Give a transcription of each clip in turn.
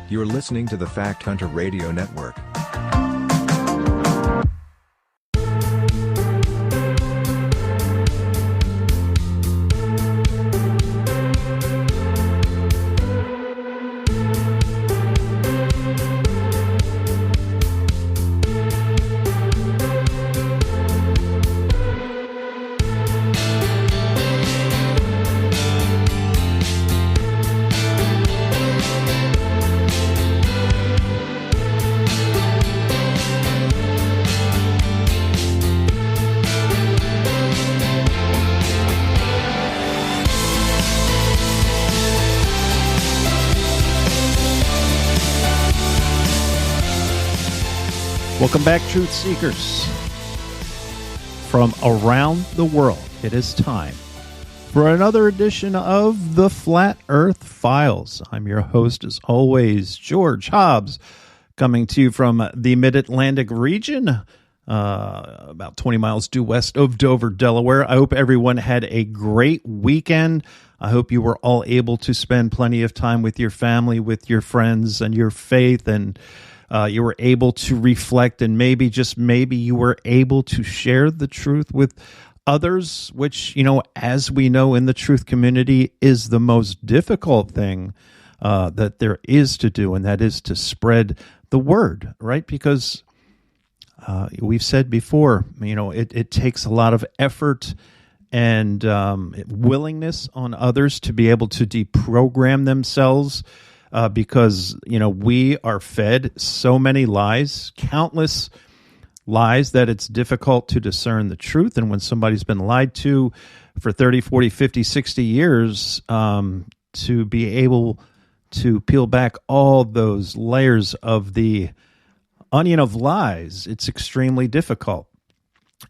You're listening to the Fact Hunter Radio Network. Welcome back, Truth Seekers. From around the world, it is time for another edition of the Flat Earth Files. I'm your host, as always, George Hobbs, coming to you from the Mid-Atlantic region, about 20 miles due west of Dover, Delaware. I hope everyone had a great weekend. I hope you were all able to spend plenty of time with your family, with your friends, and your faith, and you were able to reflect, and maybe, just maybe, you were able to share the truth with others, which, as we know in the truth community, is the most difficult thing that there is to do, and that is to spread the word, right? Because we've said before, it takes a lot of effort and willingness on others to be able to deprogram themselves. Because, we are fed so many lies, countless lies, that it's difficult to discern the truth. And when somebody's been lied to for 30, 40, 50, 60 years, to be able to peel back all those layers of the onion of lies, it's extremely difficult.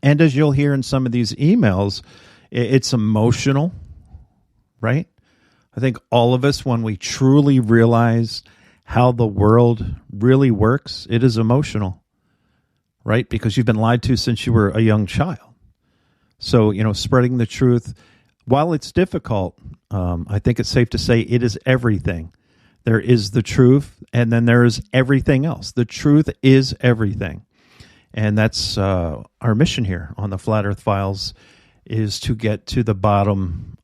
And as you'll hear in some of these emails, it's emotional, right? I think all of us, when we truly realize how the world really works, it is emotional, right? Because you've been lied to since you were a young child. So, spreading the truth, while it's difficult, I think it's safe to say it is everything. There is the truth, and then there is everything else. The truth is everything. And that's our mission here on the Flat Earth Files, is to get to the bottom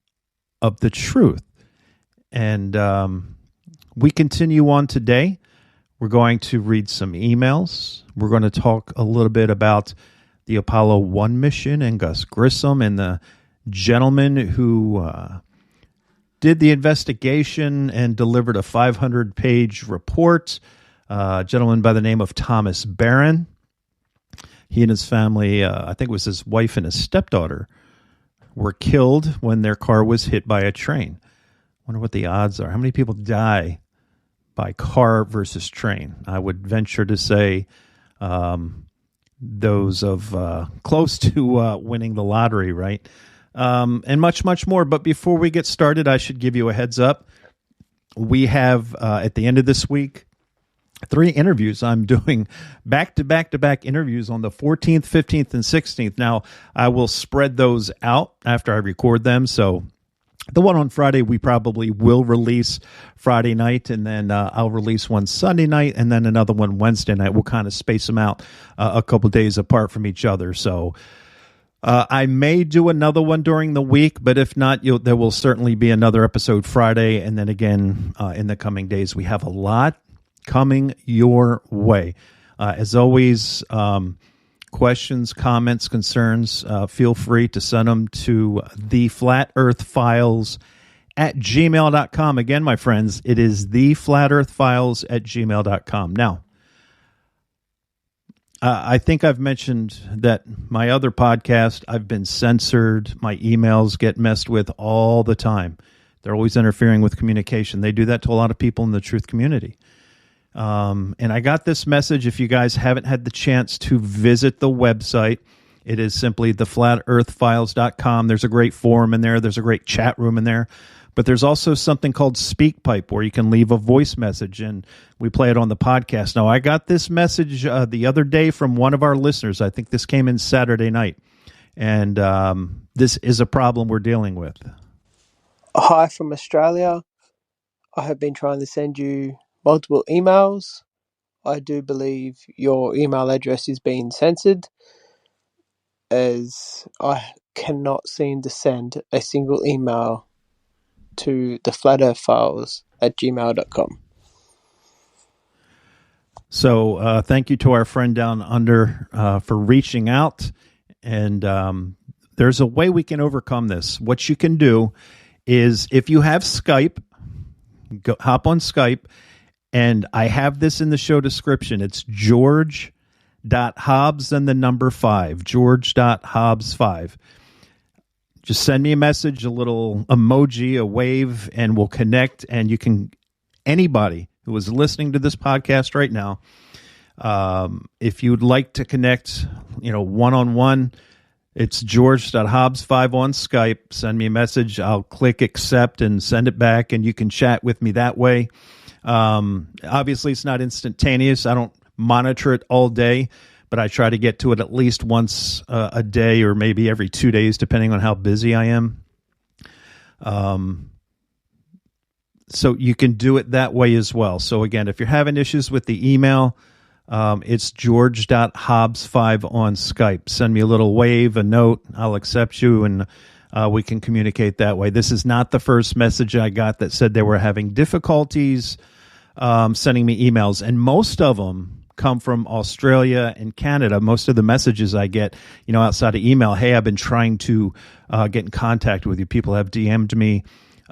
of the truth. And we continue on today. We're going to read some emails. We're going to talk a little bit about the Apollo 1 mission and Gus Grissom and the gentleman who did the investigation and delivered a 500-page report, a gentleman by the name of Thomas Barron. He and his family, I think it was his wife and his stepdaughter, were killed when their car was hit by a train. Wonder what the odds are. How many people die by car versus train? I would venture to say those of close to winning the lottery, right? And much, much more. But before we get started, I should give you a heads up. We have, at the end of this week, 3 interviews. I'm doing back-to-back-to-back interviews on the 14th, 15th, and 16th. Now, I will spread those out after I record them, so the one on Friday we probably will release Friday night, and then I'll release one Sunday night, and then another one Wednesday night. We'll kind of space them out a couple days apart from each other. So I may do another one during the week, but if not, there will certainly be another episode Friday, and then again in the coming days. We have a lot coming your way. As always, questions, comments, concerns, feel free to send them to theflatearthfiles@gmail.com. Again, my friends, it is theflatearthfiles@gmail.com. Now, I think I've mentioned that my other podcast, I've been censored. My emails get messed with all the time. They're always interfering with communication. They do that to a lot of people in the truth community. And I got this message. If you guys haven't had the chance to visit the website, it is simply theflatearthfiles.com. There's a great forum in there. There's a great chat room in there. But there's also something called SpeakPipe where you can leave a voice message, and we play it on the podcast. Now, I got this message the other day from one of our listeners. I think this came in Saturday night. And this is a problem we're dealing with. Hi from Australia. I have been trying to send you multiple emails, I do believe your email address is being censored, as I cannot seem to send a single email to the flatearthfiles@gmail.com. So thank you to our friend down under for reaching out. And there's a way we can overcome this. What you can do is, if you have Skype, hop on Skype. And I have this in the show description. It's George.Hobbs and the number 5. George.Hobbs5. Just send me a message, a little emoji, a wave, and we'll connect. And you can, anybody who is listening to this podcast right now, if you'd like to connect, one-on-one, it's George.Hobbs5 on Skype. Send me a message. I'll click accept and send it back, and you can chat with me that way. Obviously, it's not instantaneous. I don't monitor it all day, but I try to get to it at least once a day, or maybe every 2 days, depending on how busy I am. So you can do it that way as well. So again, if you're having issues with the email, it's George.Hobbs5 on Skype. Send me a little wave, a note. I'll accept you, and we can communicate that way. This is not the first message I got that said they were having difficulties sending me emails, and most of them come from Australia and Canada. Most of the messages I get, outside of email, hey, I've been trying to get in contact with you. People have DM'd me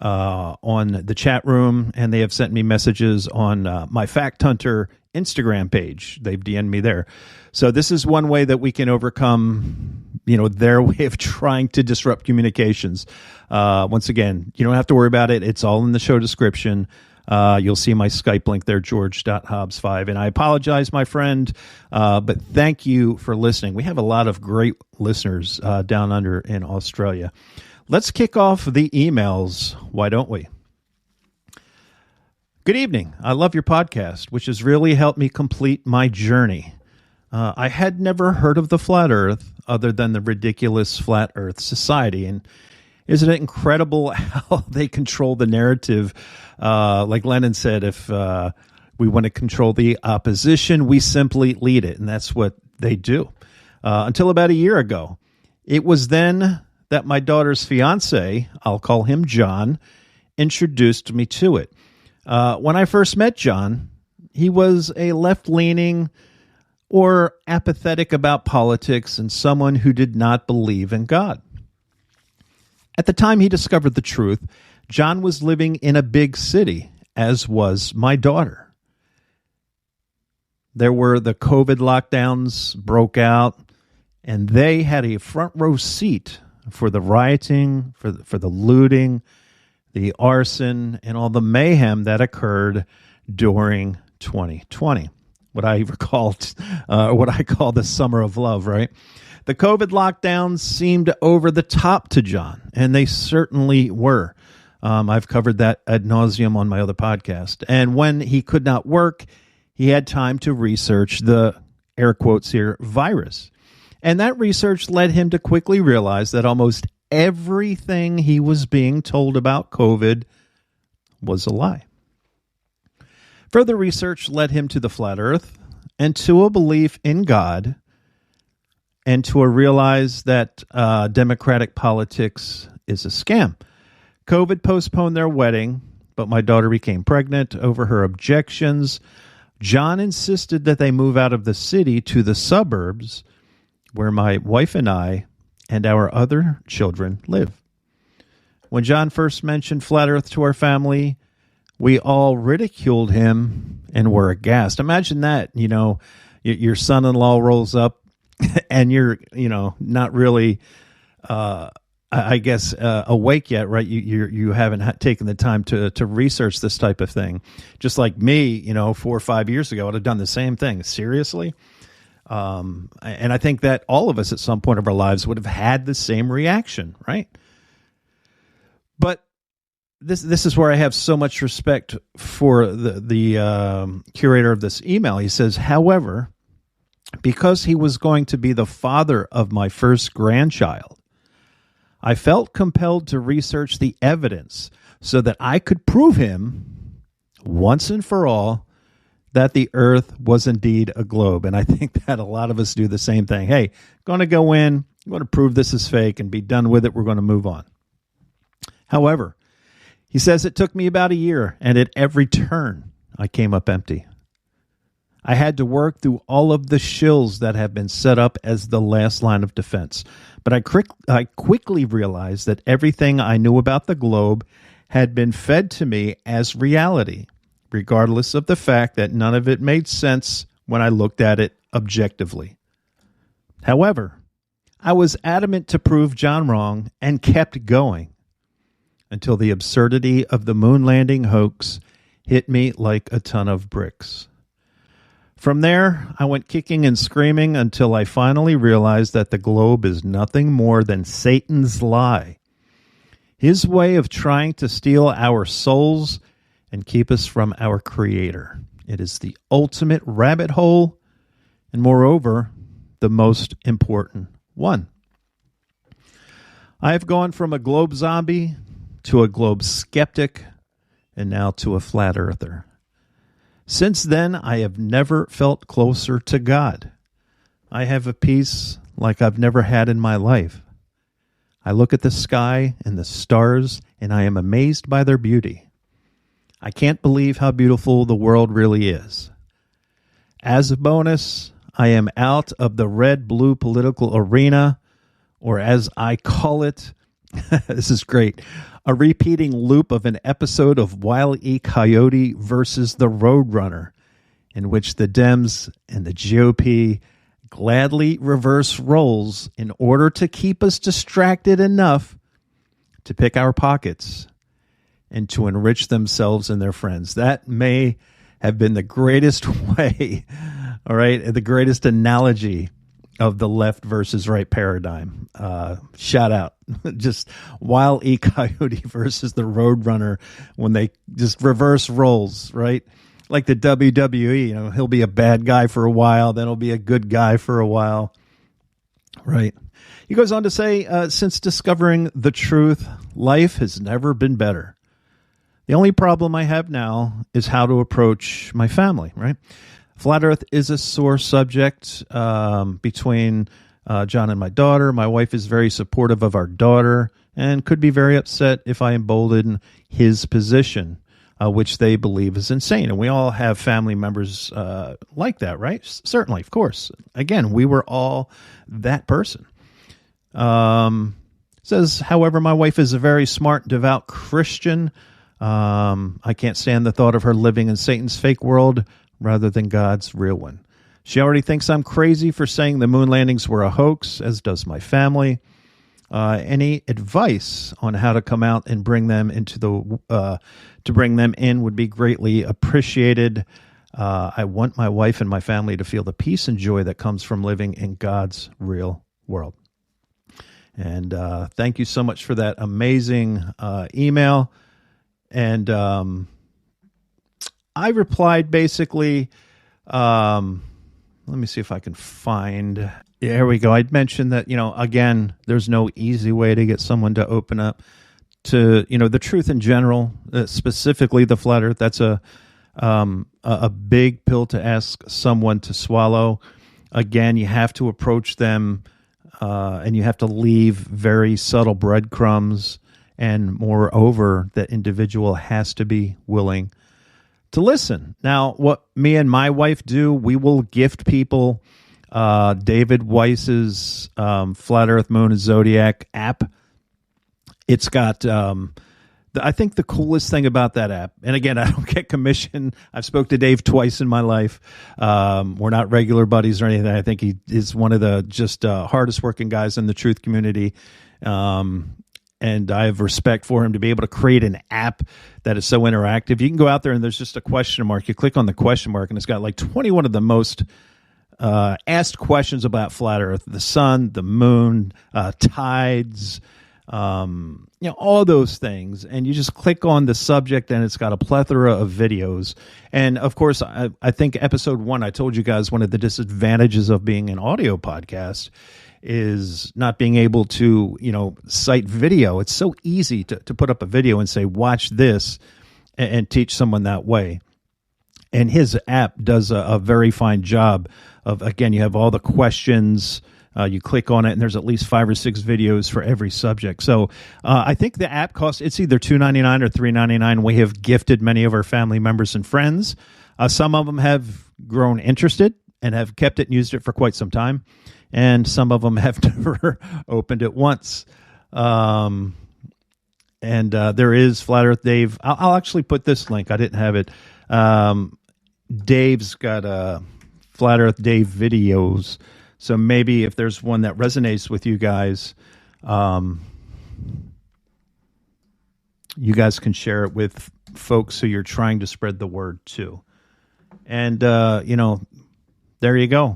on the chat room, and they have sent me messages on my Fact Hunter Instagram page. They've DM'd me there. So this is one way that we can overcome, their way of trying to disrupt communications. Once again, you don't have to worry about it. It's all in the show description. You'll see my Skype link there, George.Hobbs5. And I apologize, my friend, but thank you for listening. We have a lot of great listeners down under in Australia. Let's kick off the emails, why don't we? Good evening. I love your podcast, which has really helped me complete my journey. I had never heard of the Flat Earth other than the ridiculous Flat Earth Society. And isn't it incredible how they control the narrative? Like Lennon said, if we want to control the opposition, we simply lead it. And that's what they do. Until about a year ago. It was then that my daughter's fiance, I'll call him John, introduced me to it. When I first met John, he was a left-leaning or apathetic about politics and someone who did not believe in God. At the time he discovered the truth, John was living in a big city, as was my daughter. There were the COVID lockdowns broke out, and they had a front row seat for the rioting, for the looting, the arson, and all the mayhem that occurred during 2020. What I call the summer of love, right? The COVID lockdowns seemed over the top to John, and they certainly were. I've covered that ad nauseum on my other podcast. And when he could not work, he had time to research the, air quotes here, virus. And that research led him to quickly realize that almost everything he was being told about COVID was a lie. Further research led him to the flat earth and to a belief in God and to a realize that democratic politics is a scam. COVID postponed their wedding, but my daughter became pregnant over her objections. John insisted that they move out of the city to the suburbs where my wife and I and our other children live. When John first mentioned Flat Earth to our family, we all ridiculed him and were aghast. Imagine that, your son-in-law rolls up and you're, not really, awake yet, right? You haven't taken the time to research this type of thing. Just like me, 4 or 5 years ago, I would have done the same thing. Seriously? And I think that all of us at some point of our lives would have had the same reaction, right? But this is where I have so much respect for the curator of this email. He says, however, because he was going to be the father of my first grandchild, I felt compelled to research the evidence so that I could prove him once and for all that the Earth was indeed a globe. And I think that a lot of us do the same thing. Hey, going to go in, I'm going to prove this is fake and be done with it. We're going to move on. However, he says it took me about a year, and at every turn, I came up empty. I had to work through all of the shills that have been set up as the last line of defense. But I quickly realized that everything I knew about the globe had been fed to me as reality, regardless of the fact that none of it made sense when I looked at it objectively. However, I was adamant to prove John wrong and kept going until the absurdity of the moon landing hoax hit me like a ton of bricks. From there, I went kicking and screaming until I finally realized that the globe is nothing more than Satan's lie. His way of trying to steal our souls and keep us from our Creator. It is the ultimate rabbit hole, and moreover, the most important one. I have gone from a globe zombie to a globe skeptic, and now to a flat earther. Since then, I have never felt closer to God. I have a peace like I've never had in my life. I look at the sky and the stars, and I am amazed by their beauty. I can't believe how beautiful the world really is. As a bonus, I am out of the red-blue political arena, or as I call it, this is great, a repeating loop of an episode of Wile E. Coyote versus the Roadrunner, in which the Dems and the GOP gladly reverse roles in order to keep us distracted enough to pick our pockets and to enrich themselves and their friends. That may have been the greatest way, all right, the greatest analogy of the left versus right paradigm. Shout out. Just Wile E. Coyote versus the Roadrunner when they just reverse roles, right? Like the WWE, he'll be a bad guy for a while, then he'll be a good guy for a while, right? He goes on to say, since discovering the truth, life has never been better. The only problem I have now is how to approach my family, right? Flat Earth is a sore subject between John and my daughter. My wife is very supportive of our daughter and could be very upset if I embolden his position, which they believe is insane. And we all have family members like that, right? Certainly, of course. Again, we were all that person. Says, however, my wife is a very smart, devout Christian. I can't stand the thought of her living in Satan's fake world rather than God's real one. She already thinks I'm crazy for saying the moon landings were a hoax, as does my family. Any advice on how to come out and bring them to bring them in would be greatly appreciated. I want my wife and my family to feel the peace and joy that comes from living in God's real world. And thank you so much for that amazing email. And I replied basically, let me see if I can find, there we go. I'd mentioned that, again, there's no easy way to get someone to open up to, the truth in general, specifically the flat earth. That's a big pill to ask someone to swallow. Again, you have to approach them and you have to leave very subtle breadcrumbs. And moreover, that individual has to be willing to listen. Now, what me and my wife do, we will gift people David Weiss's Flat Earth, Moon, and Zodiac app. It's got, I think the coolest thing about that app, and again, I don't get commission. I've spoke to Dave twice in my life. We're not regular buddies or anything. I think he is one of the just hardest working guys in the truth community. And I have respect for him to be able to create an app that is so interactive. You can go out there and there's just a question mark. You click on the question mark and it's got like 21 of the most asked questions about flat Earth, the sun, the moon, tides, all those things. And you just click on the subject and it's got a plethora of videos. And of course, I think episode 1, I told you guys one of the disadvantages of being an audio podcast is not being able to, cite video. It's so easy to put up a video and say, watch this and teach someone that way. And his app does a very fine job of, again, you have all the questions. You click on it, and there's at least 5 or 6 videos for every subject. So I think the app costs, it's either $2.99 or $3.99. We have gifted many of our family members and friends. Some of them have grown interested and have kept it and used it for quite some time. And some of them have never opened it once. And there is Flat Earth Dave. I'll actually put this link. I didn't have it. Dave's got Flat Earth Dave videos. So maybe if there's one that resonates with you guys, you guys can share it with folks who you're trying to spread the word to. And, there you go.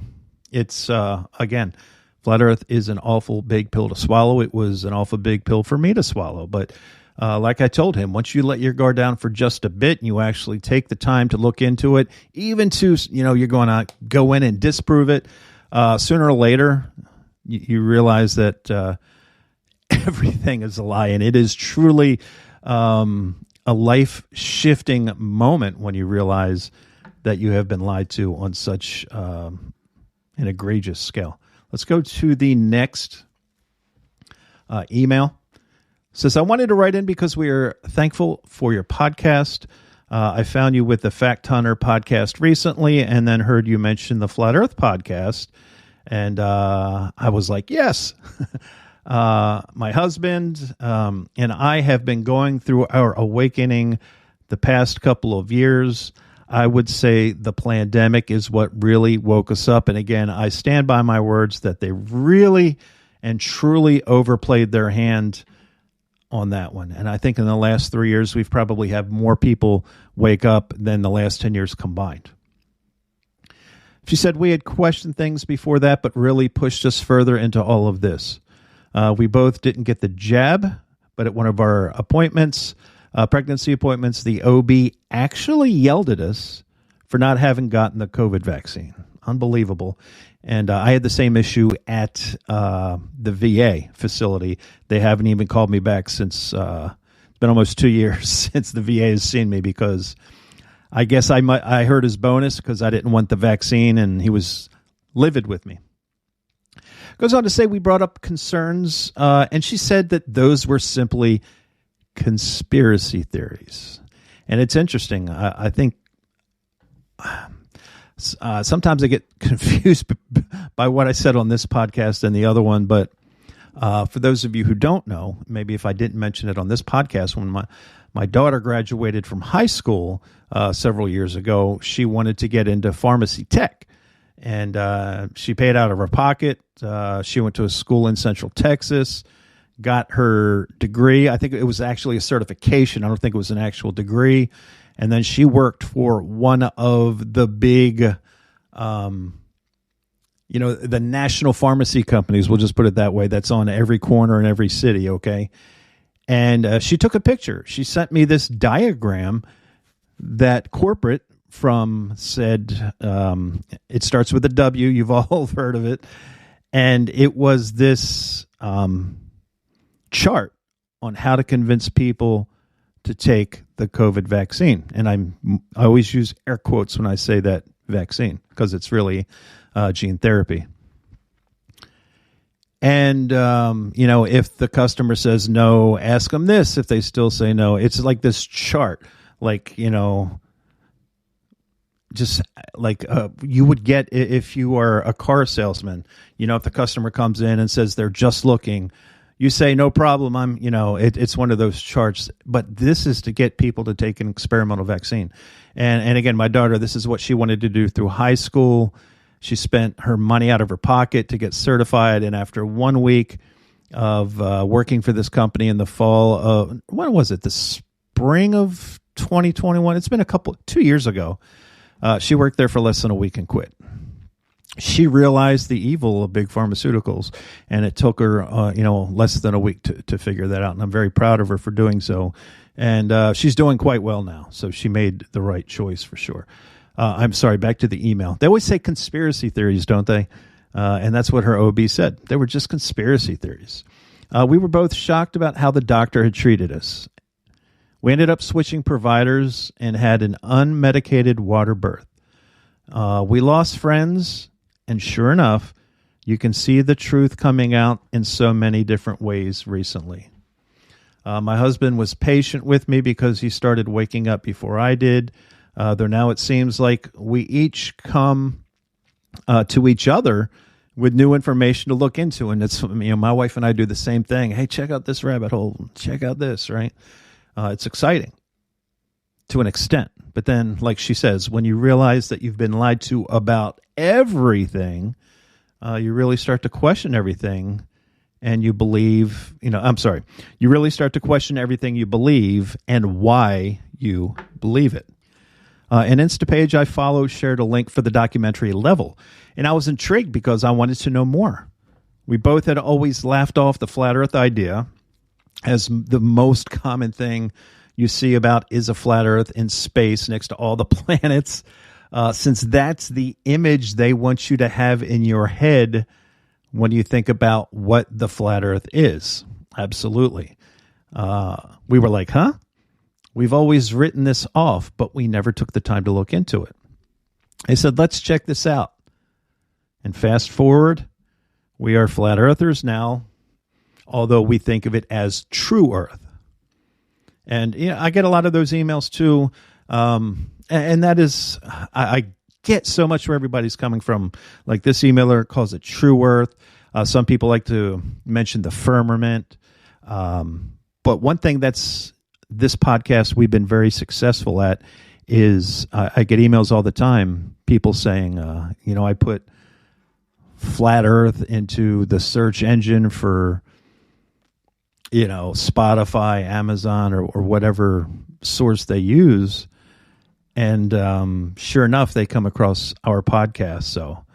It's, again, Flat Earth is an awful big pill to swallow. It was an awful big pill for me to swallow. But like I told him, once you let your guard down for just a bit and you actually take the time to look into it, even to, you're going to go in and disprove it, sooner or later, you realize that everything is a lie. And it is truly a life-shifting moment when you realize that you have been lied to on such an egregious scale. Let's go to the next email. It says, I wanted to write in because we are thankful for your podcast. I found you with the Fact Hunter podcast recently and then heard you mention the Flat Earth podcast. And I was like, yes. My husband and I have been going through our awakening the past couple of years. I would say the pandemic is what really woke us up. And again, I stand by my words that they really and truly overplayed their hand on that one. And I think in the last 3 years, we've probably had more people wake up than the last 10 years combined. She said we had questioned things before that, but really pushed us further into all of this. We both didn't get the jab, but at one of our appointments, pregnancy appointments, the OB actually yelled at us for not having gotten the COVID vaccine. Unbelievable. And I had the same issue at the VA facility. They haven't even called me back since it's been almost 2 years since the VA has seen me because I guess I heard his bonus because I didn't want the vaccine, and he was livid with me. Goes on to say we brought up concerns, and she said that those were simply conspiracy theories. And it's interesting. I think sometimes I get confused by what I said on this podcast and the other one, but for those of you who don't know, maybe if I didn't mention it on this podcast, when my daughter graduated from high school several years ago, she wanted to get into pharmacy tech. And she paid out of her pocket. She went to a school in Central Texas, got her degree. I think it was actually a certification. I don't think it was an actual degree. And then she worked for one of the big, the national pharmacy companies, we'll just put it that way, that's on every corner in every city, okay? And she took a picture. She sent me this diagram that corporate from said, it starts with a W, you've all heard of it, and it was this chart on how to convince people to take the COVID vaccine. And I always use air quotes when I say that vaccine because it's really gene therapy. And, if the customer says no, ask them this. If they still say no, it's like this chart, like, just like you would get if you are a car salesman. If the customer comes in and says they're just looking, you say, no problem, it's one of those charts. But this is to get people to take an experimental vaccine. And again, my daughter, this is what she wanted to do through high school. She spent her money out of her pocket to get certified. And after 1 week of working for this company in the fall of, when was it? The spring of 2021. It's been 2 years ago. She worked there for less than a week and quit. She realized the evil of big pharmaceuticals, and it took her, less than a week to figure that out. And I'm very proud of her for doing so. And she's doing quite well now. So she made the right choice for sure. I'm sorry, back to the email. They always say conspiracy theories, don't they? And that's what her OB said. They were just conspiracy theories. We were both shocked about how the doctor had treated us. We ended up switching providers and had an unmedicated water birth. We lost friends, and sure enough, you can see the truth coming out in so many different ways recently. My husband was patient with me because he started waking up before I did. Though now it seems like we each come to each other with new information to look into. And it's, my wife and I do the same thing. Hey, check out this rabbit hole. Check out this, right? It's exciting to an extent. But then, like she says, when you realize that you've been lied to about everything, you really start to question everything. And you believe, you really start to question everything you believe and why you believe it. An Instapage I follow shared a link for the documentary Level, and I was intrigued because I wanted to know more. We both had always laughed off the flat earth idea, as the most common thing you see about is a flat earth in space next to all the planets, since that's the image they want you to have in your head when you think about what the flat earth is. Absolutely. We were like, huh? We've always written this off, but we never took the time to look into it. I said, let's check this out. And fast forward, we are flat earthers now, although we think of it as true earth. And I get a lot of those emails too. And that is, I get so much where everybody's coming from. Like this emailer calls it true earth. Some people like to mention the firmament. But one thing that's this podcast we've been very successful at is I get emails all the time, people saying, I put flat earth into the search engine for, Spotify, Amazon, or whatever source they use. And sure enough, they come across our podcast. So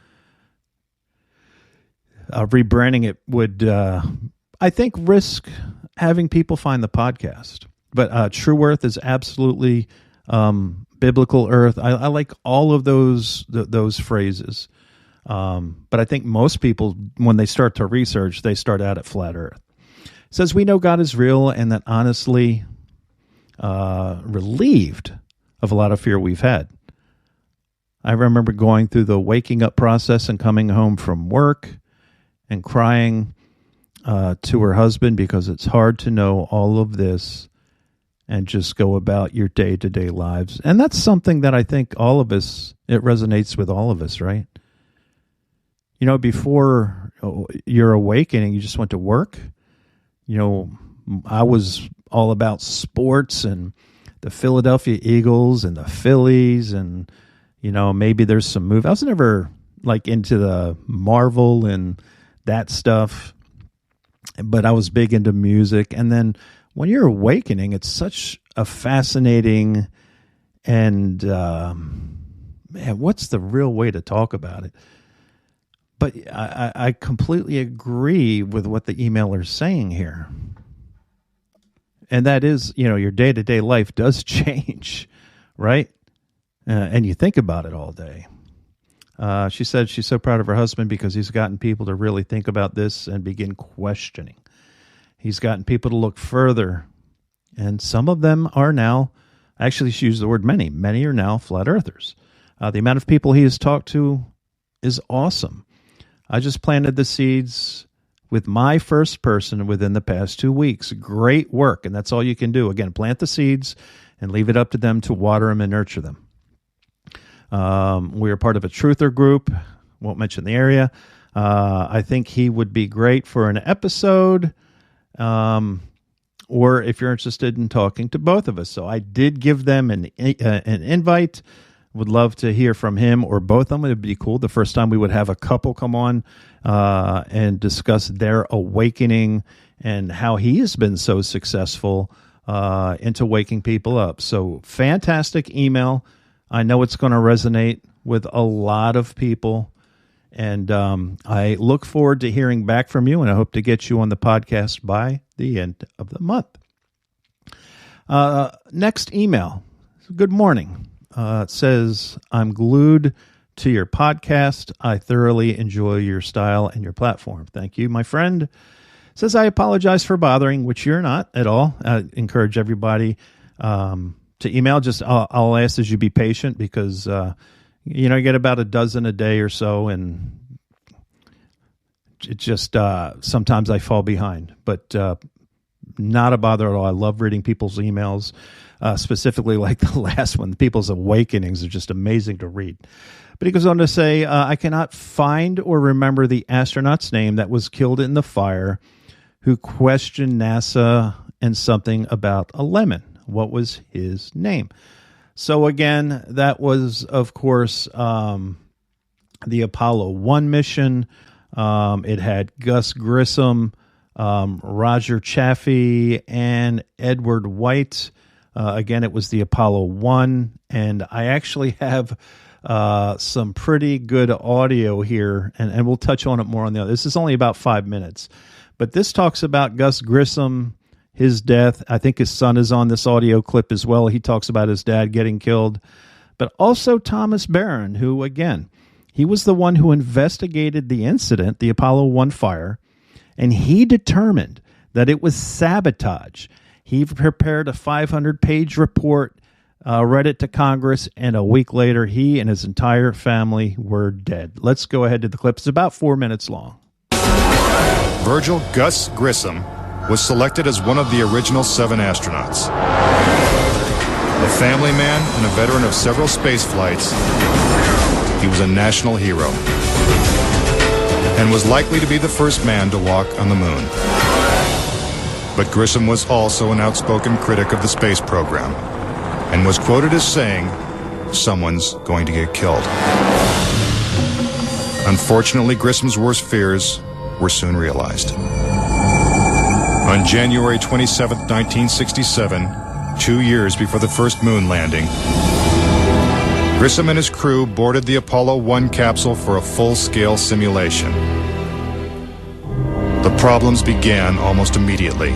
rebranding it would, I think, risk having people find the podcast. But true earth is absolutely biblical earth. I like all of those phrases. But I think most people, when they start to research, they start out at flat earth. It says, we know God is real, and that honestly relieved of a lot of fear we've had. I remember going through the waking up process and coming home from work and crying to her husband because it's hard to know all of this and just go about your day-to-day lives. And that's something that I think all of us, it resonates with all of us, right? Before your awakening, you just went to work. I was all about sports and the Philadelphia Eagles and the Phillies and, maybe there's some movie. I was never like into the Marvel and that stuff, but I was big into music. And then when you're awakening, it's such a fascinating and, what's the real way to talk about it? But I completely agree with what the emailer's saying here. And that is, your day-to-day life does change, right? And you think about it all day. She said she's so proud of her husband because he's gotten people to really think about this and begin questioning. He's gotten people to look further. And some of them are now, actually she used the word many. Many are now flat earthers. The amount of people he has talked to is awesome. I just planted the seeds with my first person within the past 2 weeks. Great work, and that's all you can do. Again, plant the seeds and leave it up to them to water them and nurture them. We are part of a truther group. Won't mention the area. I think he would be great for an episode, or if you're interested in talking to both of us. So I did give them an invite. Would love to hear from him or both of them. It would be cool. The first time we would have a couple come on and discuss their awakening and how he has been so successful into waking people up. So fantastic email. I know it's going to resonate with a lot of people. And I look forward to hearing back from you, and I hope to get you on the podcast by the end of the month. Next email. Good morning. It says, I'm glued to your podcast. I thoroughly enjoy your style and your platform. Thank you, my friend. It says, I apologize for bothering, which you're not at all. I encourage everybody to email, just I'll ask that you be patient because you get about a dozen a day or so, and it just sometimes I fall behind, but not a bother at all. I love reading people's emails, specifically like the last one. People's awakenings are just amazing to read. But he goes on to say, I cannot find or remember the astronaut's name that was killed in the fire who questioned NASA and something about a lemon. What was his name? So again, that was, of course, the Apollo 1 mission. It had Gus Grissom, Roger Chaffee, and Edward White. Again, it was the Apollo 1. And I actually have some pretty good audio here, and we'll touch on it more on the other. This is only about 5 minutes. But this talks about Gus Grissom, his death. I think his son is on this audio clip as well. He talks about his dad getting killed. But also Thomas Barron, who, again, he was the one who investigated the incident, the Apollo 1 fire, and he determined that it was sabotage. He prepared a 500-page report, read it to Congress, and a week later, he and his entire family were dead. Let's go ahead to the clip. It's about 4 minutes long. Virgil Gus Grissom was selected as one of the original 7 astronauts. A family man and a veteran of several space flights, he was a national hero and was likely to be the first man to walk on the moon. But Grissom was also an outspoken critic of the space program and was quoted as saying, "Someone's going to get killed." Unfortunately, Grissom's worst fears were soon realized. On January 27, 1967, 2 years before the first moon landing, Grissom and his crew boarded the Apollo 1 capsule for a full-scale simulation. The problems began almost immediately.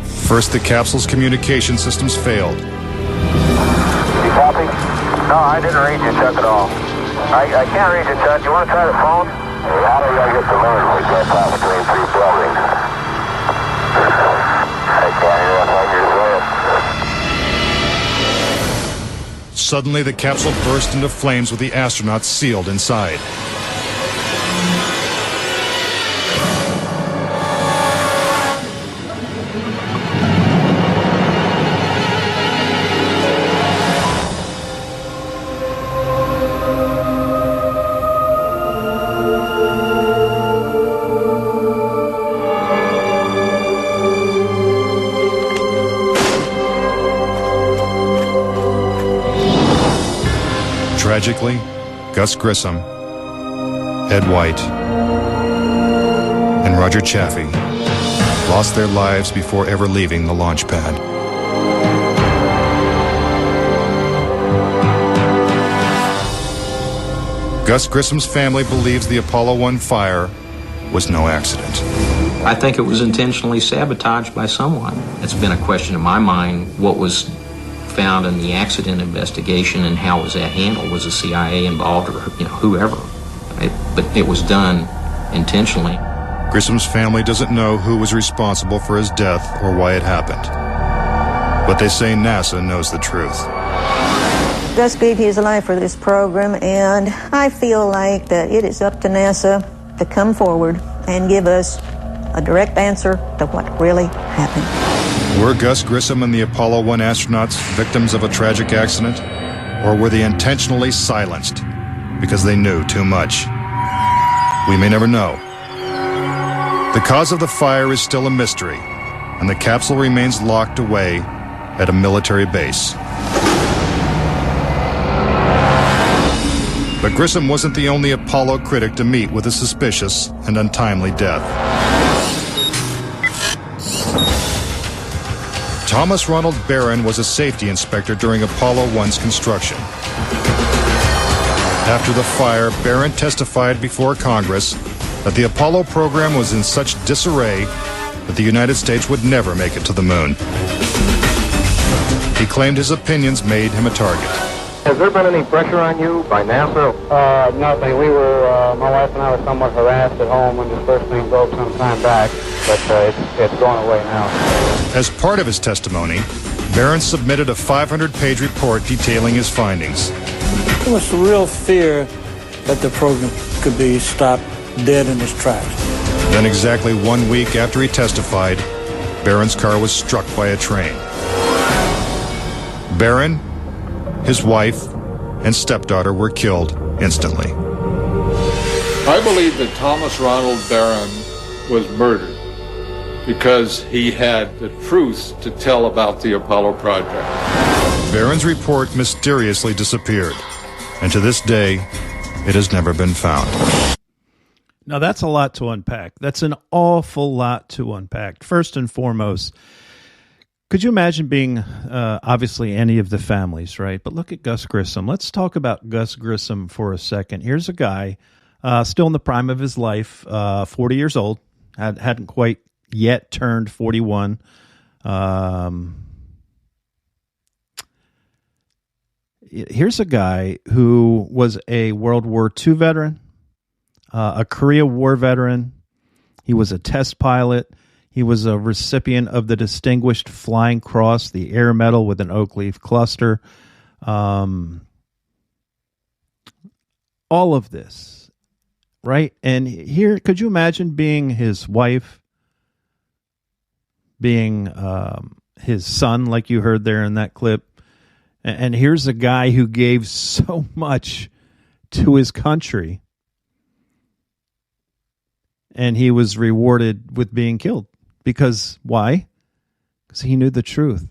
First, the capsule's communication systems failed. You copy? No, I didn't read you, Chuck, at all. I can't read you, Chuck. You want to try the phone? Hey, how do I get the moon? We can't pass between 3 buildings. I can't hear what you're saying. Suddenly, the capsule burst into flames with the astronauts sealed inside. Tragically, Gus Grissom, Ed White, and Roger Chaffee lost their lives before ever leaving the launch pad. Gus Grissom's family believes the Apollo 1 fire was no accident. I think it was intentionally sabotaged by someone. It's been a question in my mind, what was found in the accident investigation and how was that handled? Was the CIA involved or whoever? But it was done intentionally. Grissom's family doesn't know who was responsible for his death or why it happened. But they say NASA knows the truth. Gus gave his life for this program, and I feel like that it is up to NASA to come forward and give us a direct answer to what really happened. Were Gus Grissom and the Apollo 1 astronauts victims of a tragic accident? Or were they intentionally silenced because they knew too much? We may never know. The cause of the fire is still a mystery, and the capsule remains locked away at a military base. But Grissom wasn't the only Apollo critic to meet with a suspicious and untimely death. Thomas Ronald Barron was a safety inspector during Apollo 1's construction. After the fire, Barron testified before Congress that the Apollo program was in such disarray that the United States would never make it to the moon. He claimed his opinions made him a target. Has there been any pressure on you by NASA? Nothing. We were, my wife and I were somewhat harassed at home when this first thing broke some time back, but it's going away now. As part of his testimony, Barron submitted a 500-page report detailing his findings. There was a real fear that the program could be stopped dead in its tracks. Then exactly 1 week after he testified, Barron's car was struck by a train. Barron, his wife, and stepdaughter were killed instantly. I believe that Thomas Ronald Barron was murdered because he had the truth to tell about the Apollo project. Barron's report mysteriously disappeared, and to this day, it has never been found. Now, that's a lot to unpack. That's an awful lot to unpack. First and foremost, could you imagine being, obviously, any of the families, right? But look at Gus Grissom. Let's talk about Gus Grissom for a second. Here's a guy still in the prime of his life, 40 years old, hadn't quite yet turned 41. Here's a guy who was a World War II veteran, a Korea War veteran. He was a test pilot. He was a recipient of the Distinguished Flying Cross, the Air Medal with an oak leaf cluster. All of this, right? And here, could you imagine being his wife, being his son, like you heard there in that clip? And here's a guy who gave so much to his country, and he was rewarded with being killed. Because why? Because he knew the truth,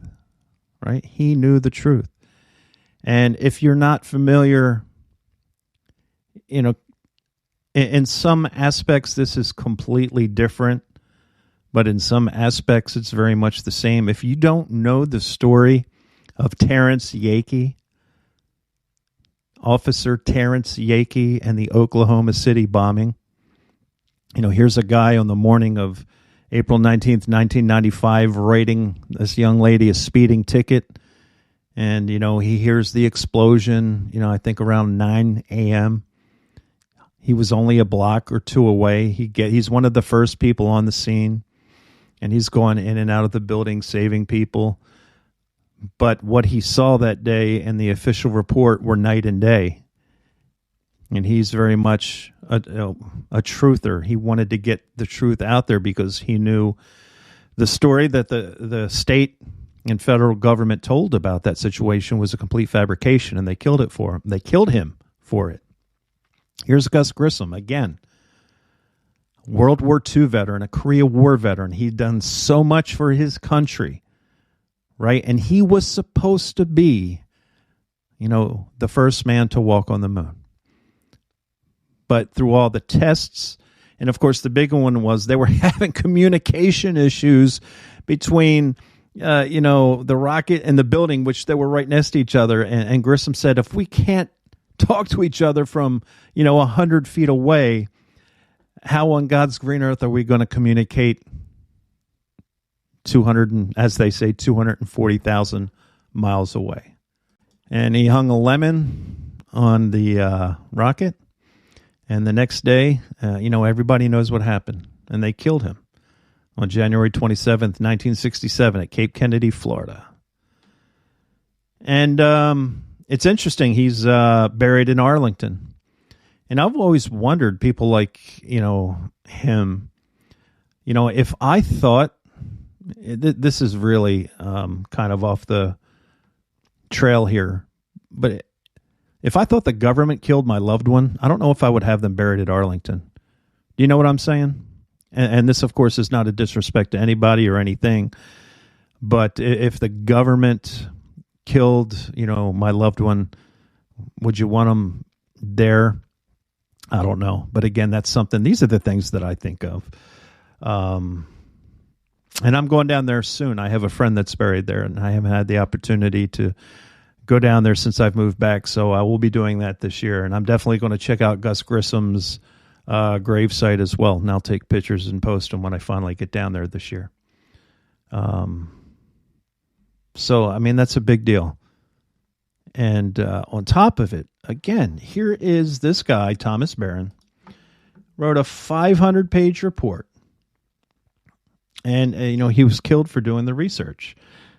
right? He knew the truth. And if you're not familiar, in some aspects this is completely different, but in some aspects it's very much the same. If you don't know the story of Terrence Yakey, Officer Terrence Yakey, and the Oklahoma City bombing, here's a guy on the morning of April 19th, 1995, writing this young lady a speeding ticket. And, he hears the explosion, I think around 9 a.m. He was only a block or two away. He's one of the first people on the scene, and he's going in and out of the building saving people. But what he saw that day and the official report were night and day. And he's very much a truther. He wanted to get the truth out there because he knew the story that the state and federal government told about that situation was a complete fabrication, and they killed it for him. They killed him for it. Here's Gus Grissom again, World War II veteran, a Korea War veteran. He'd done so much for his country, right? And he was supposed to be, the first man to walk on the moon. But through all the tests, and of course the big one was they were having communication issues between, the rocket and the building, which they were right next to each other. And Grissom said, if we can't talk to each other from, 100 feet away, how on God's green earth are we going to communicate 240,000 miles away? And he hung a lemon on the rocket. And the next day, everybody knows what happened. And they killed him on January 27th, 1967 at Cape Kennedy, Florida. And it's interesting. He's buried in Arlington. And I've always wondered, people like, him, if I thought, this is really kind of off the trail here, but if I thought the government killed my loved one, I don't know if I would have them buried at Arlington. Do you know what I'm saying? And this, of course, is not a disrespect to anybody or anything. But if the government killed, my loved one, would you want them there? I don't know. But again, that's something. These are the things that I think of. And I'm going down there soon. I have a friend that's buried there, and I haven't had the opportunity to go down there since I've moved back, so I will be doing that this year. And I'm definitely going to check out Gus Grissom's gravesite as well, and I'll take pictures and post them when I finally get down there this year. So, that's a big deal. And on top of it, again, here is this guy, Thomas Barron, wrote a 500-page report. And, he was killed for doing the research.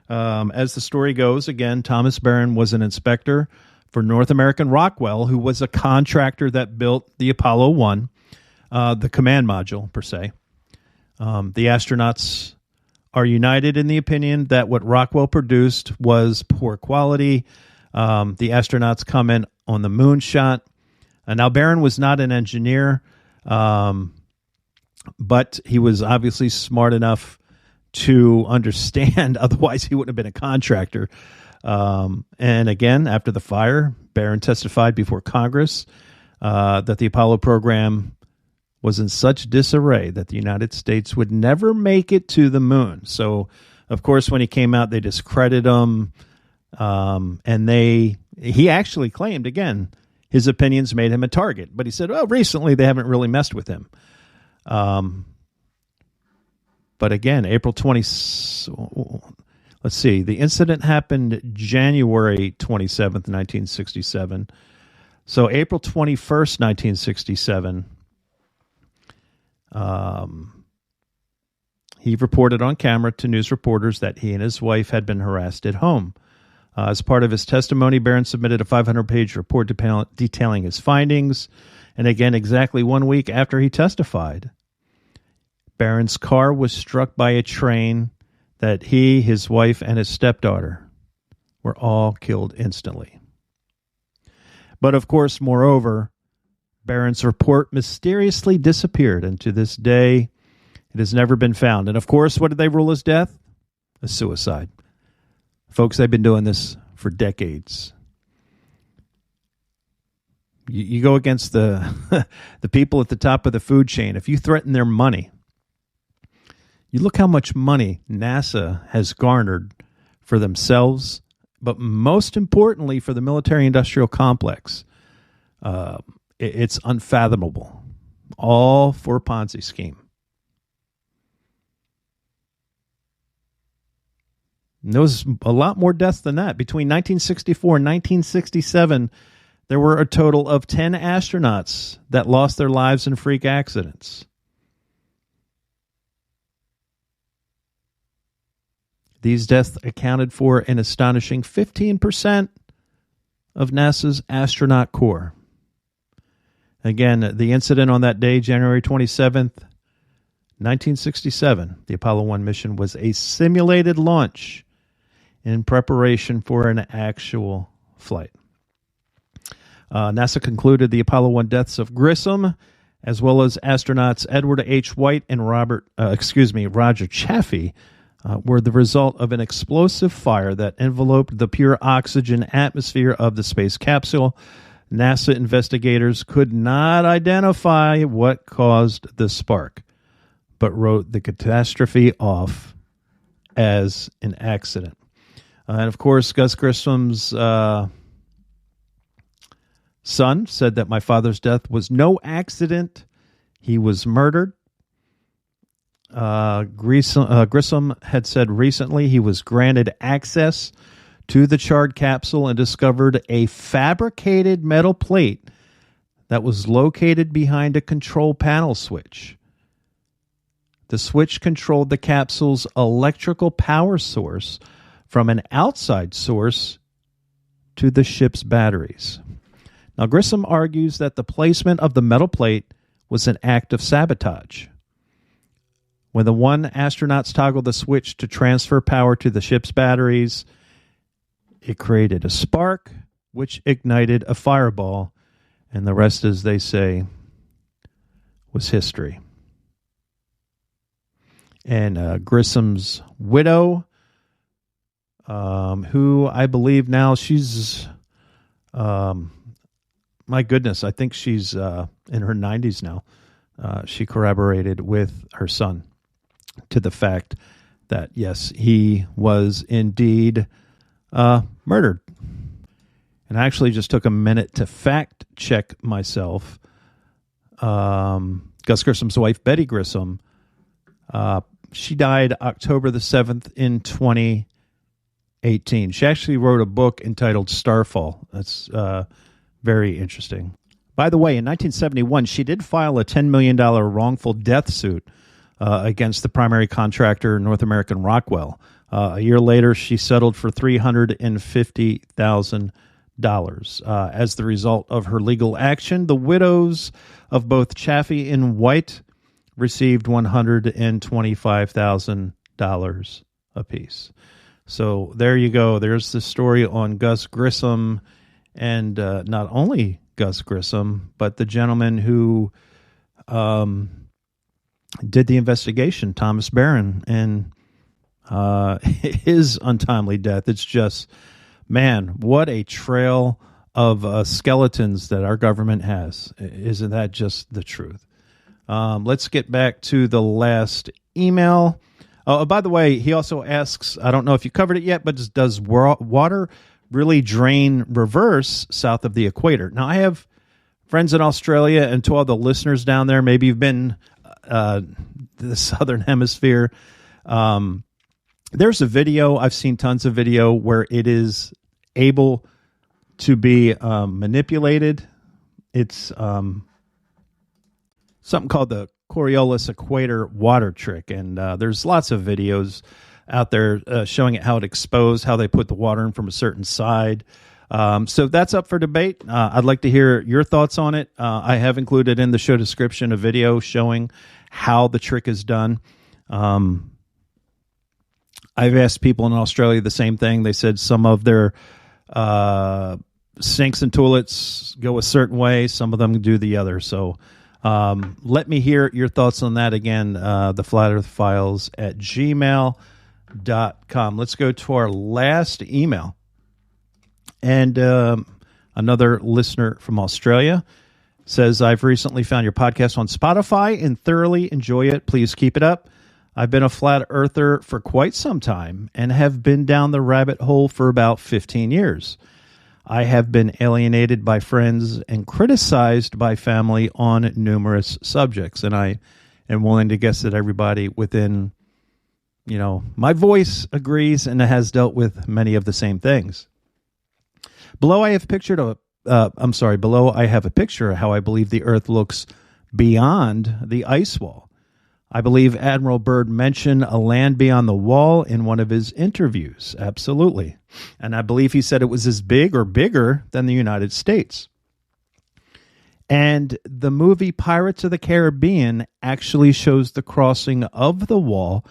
As the story goes, again, Thomas Barron was an inspector for North American Rockwell, who was a contractor that built the Apollo 1, the command module, per se. The astronauts are united in the opinion that what Rockwell produced was poor quality. The astronauts comment on the moonshot. Now, Barron was not an engineer, but he was obviously smart enough to understand. Otherwise, he wouldn't have been a contractor. And again, after the fire, Barron testified before Congress that the Apollo program was in such disarray that the United States would never make it to the moon. So, of course, when he came out, they discredited him. And he actually claimed, again, his opinions made him a target. But he said, well, recently they haven't really messed with him. But again, April 20, let's see, the incident happened January 27th, 1967. So April 21st, 1967, he reported on camera to news reporters that he and his wife had been harassed at home. As part of his testimony, Barron submitted a 500-page report detailing his findings. And again, exactly 1 week after he testified, Barron's car was struck by a train that he, his wife, and his stepdaughter were all killed instantly. But of course, moreover, Barron's report mysteriously disappeared, and to this day, it has never been found. And of course, what did they rule as death? A suicide. Folks, they've been doing this for decades. You go against the the people at the top of the food chain. If you threaten their money, you look how much money NASA has garnered for themselves, but most importantly for the military-industrial complex. It's unfathomable. All for a Ponzi scheme. And there was a lot more deaths than that. Between 1964 and 1967, there were a total of 10 astronauts that lost their lives in freak accidents. These deaths accounted for an astonishing 15% of NASA's astronaut corps. Again, the incident on that day, January 27th, 1967, the Apollo 1 mission was a simulated launch in preparation for an actual flight. NASA concluded the Apollo 1 deaths of Grissom, as well as astronauts Edward H. White and Roger Chaffee, were the result of an explosive fire that enveloped the pure oxygen atmosphere of the space capsule. NASA investigators could not identify what caused the spark, but wrote the catastrophe off as an accident. And of course, Gus Grissom's son said that my father's death was no accident. He was murdered. Grissom had said recently he was granted access to the charred capsule and discovered a fabricated metal plate that was located behind a control panel switch. The switch controlled the capsule's electrical power source from an outside source to the ship's batteries. Now, Grissom argues that the placement of the metal plate was an act of sabotage. When the one astronauts toggled the switch to transfer power to the ship's batteries, it created a spark, which ignited a fireball, and the rest, as they say, was history. And Grissom's widow, who I believe now she's, my goodness, I think she's in her 90s now. She corroborated with her son to the fact that, yes, he was indeed murdered. And I actually just took a minute to fact check myself. Gus Grissom's wife, Betty Grissom, she died October the 7th in 2018. She actually wrote a book entitled Starfall. That's very interesting. By the way, in 1971, she did file a $10 million wrongful death suit against the primary contractor, North American Rockwell. A year later, she settled for $350,000. As the result of her legal action, the widows of both Chaffee and White received $125,000 apiece. So there you go. There's the story on Gus Grissom, and not only Gus Grissom, but the gentleman who did the investigation, Thomas Barron, and his untimely death. It's just, man, what a trail of skeletons that our government has. Isn't that just the truth? Let's get back to the last email. Oh, by the way, he also asks, I don't know if you covered it yet, but does water really drain reverse south of the equator? Now, I have friends in Australia, and to all the listeners down there, maybe you've been the southern hemisphere. There's a video, I've seen tons of video, where it is able to be manipulated. It's something called the Coriolis equator water trick, and there's lots of videos out there showing it, how it exposed, how they put the water in from a certain side. So that's up for debate. I'd like to hear your thoughts on it. I have included in the show description a video showing how the trick is done. I've asked people in Australia the same thing. They said some of their sinks and toilets go a certain way, some of them do the other. So let me hear your thoughts on that. Again, the Flat Earth Files at gmail.com. Let's go to our last email. And another listener from Australia says, I've recently found your podcast on Spotify and thoroughly enjoy it. Please keep it up. I've been a flat earther for quite some time and have been down the rabbit hole for about 15 years. I have been alienated by friends and criticized by family on numerous subjects. And I am willing to guess that everybody within, my voice agrees and has dealt with many of the same things. Below I have a picture of how I believe the Earth looks beyond the ice wall. I believe Admiral Byrd mentioned a land beyond the wall in one of his interviews. Absolutely. And I believe he said it was as big or bigger than the United States. And the movie Pirates of the Caribbean actually shows the crossing of the wall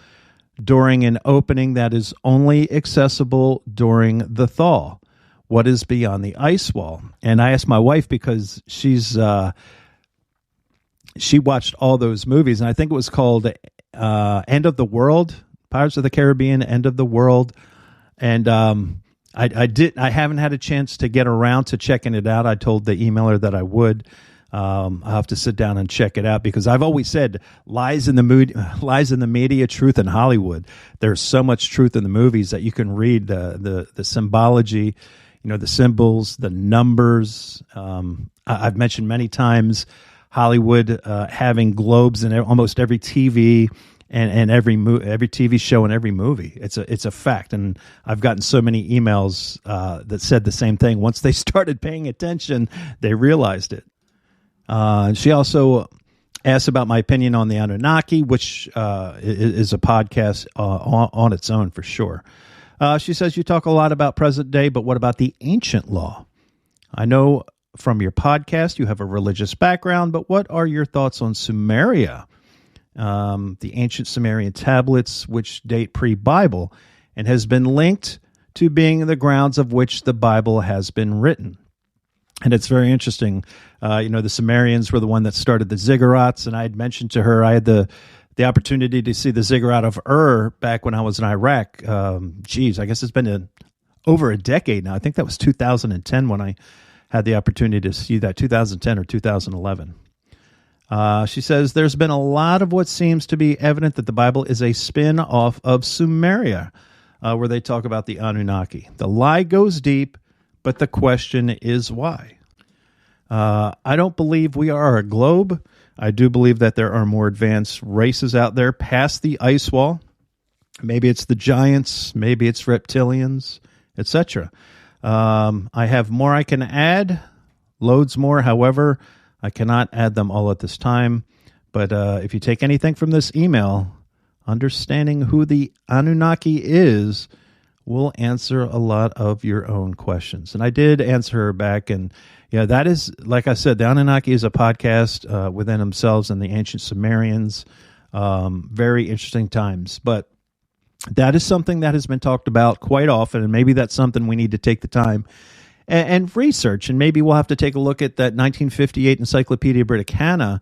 during an opening that is only accessible during the thaw. What is beyond the ice wall? And I asked my wife, because she watched all those movies, and I think it was called End of the World, Pirates of the Caribbean, End of the World. And I haven't had a chance to get around to checking it out. I told the emailer that I would. I'll have to sit down and check it out, because I've always said lies in the media, truth in Hollywood. There's so much truth in the movies that you can read the symbology, the symbols, the numbers. I've mentioned many times Hollywood having globes in almost every TV and every TV show and every movie. It's a fact, and I've gotten so many emails that said the same thing. Once they started paying attention, they realized it. She also asked about my opinion on the Anunnaki, which is a podcast on its own for sure. She says, you talk a lot about present day, but what about the ancient law? I know from your podcast you have a religious background, but what are your thoughts on Sumeria, the ancient Sumerian tablets, which date pre-Bible and has been linked to being the grounds of which the Bible has been written? And it's very interesting. The Sumerians were the one that started the ziggurats, and I had mentioned to her I had the opportunity to see the ziggurat of Ur back when I was in Iraq. I guess it's been over a decade now. I think that was 2010 when I had the opportunity to see that, 2010 or 2011. She says, there's been a lot of what seems to be evident that the Bible is a spin-off of Sumeria, where they talk about the Anunnaki. The lie goes deep, but the question is why? I don't believe we are a globe. I do believe that there are more advanced races out there past the ice wall. Maybe it's the giants, maybe it's reptilians, etc. I have more I can add, loads more. However, I cannot add them all at this time. But if you take anything from this email, understanding who the Anunnaki is will answer a lot of your own questions. And I did answer her back. And yeah, that is, like I said, the Anunnaki is a podcast within themselves and the ancient Sumerians. Very interesting times. But that is something that has been talked about quite often. And maybe that's something we need to take the time and research. And maybe we'll have to take a look at that 1958 Encyclopedia Britannica,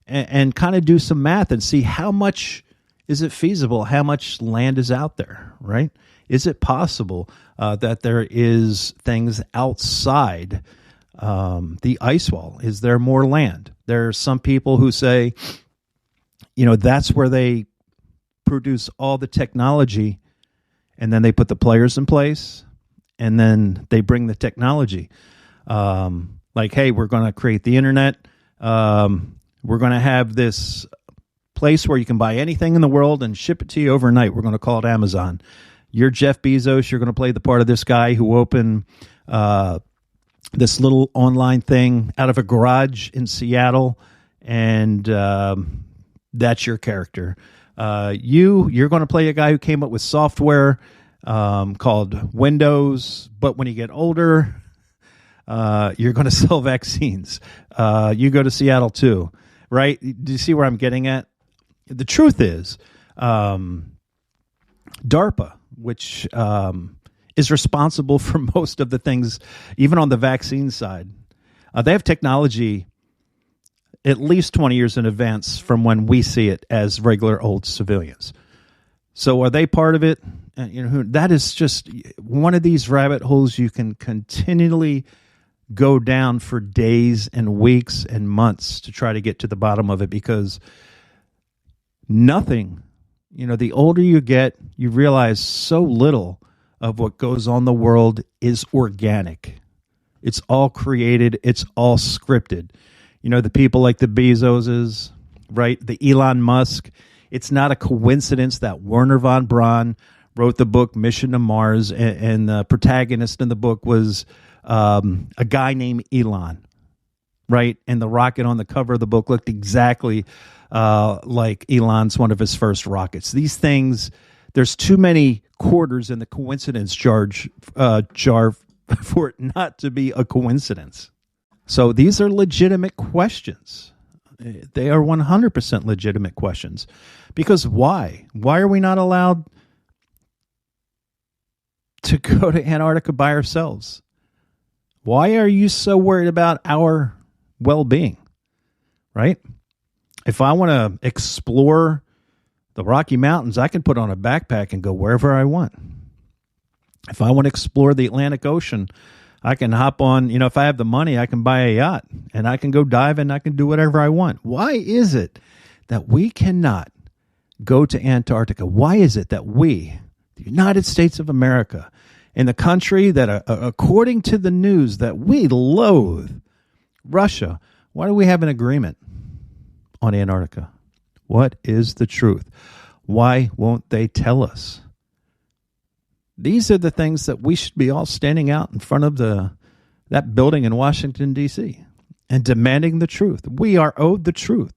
and kind of do some math and see how much is it feasible, how much land is out there, right? Is it possible that there is things outside the ice wall? Is there more land? There are some people who say, that's where they produce all the technology, and then they put the players in place, and then they bring the technology. Like, hey, we're going to create the internet. We're going to have this place where you can buy anything in the world and ship it to you overnight. We're going to call it Amazon. You're Jeff Bezos. You're going to play the part of this guy who opened this little online thing out of a garage in Seattle, and that's your character. You're going to play a guy who came up with software called Windows, but when you get older, you're going to sell vaccines. You go to Seattle too, right? Do you see where I'm getting at? The truth is, DARPA, which is responsible for most of the things, even on the vaccine side, they have technology at least 20 years in advance from when we see it as regular old civilians. So are they part of it? That is just one of these rabbit holes you can continually go down for days and weeks and months to try to get to the bottom of it, because nothing, the older you get, you realize so little of what goes on in the world is organic. It's all created. It's all scripted. The people like the Bezoses, right? The Elon Musk. It's not a coincidence that Werner von Braun wrote the book Mission to Mars, and the protagonist in the book was a guy named Elon, right? And the rocket on the cover of the book looked exactly like Elon's one of his first rockets. These things, there's too many quarters in the coincidence jar for it not to be a coincidence. So these are legitimate questions. They are 100% legitimate questions. Because why? Why are we not allowed to go to Antarctica by ourselves? Why are you so worried about our well-being, right? If I want to explore the Rocky Mountains, I can put on a backpack and go wherever I want. If I want to explore the Atlantic Ocean, I can hop on, if I have the money, I can buy a yacht and I can go dive and I can do whatever I want. Why is it that we cannot go to Antarctica? Why is it that we, the United States of America, in the country that, according to the news, that we loathe, Russia, why do we have an agreement on Antarctica? What is the truth? Why won't they tell us? These are the things that we should be all standing out in front of that building in Washington, D.C. and demanding the truth. We are owed the truth.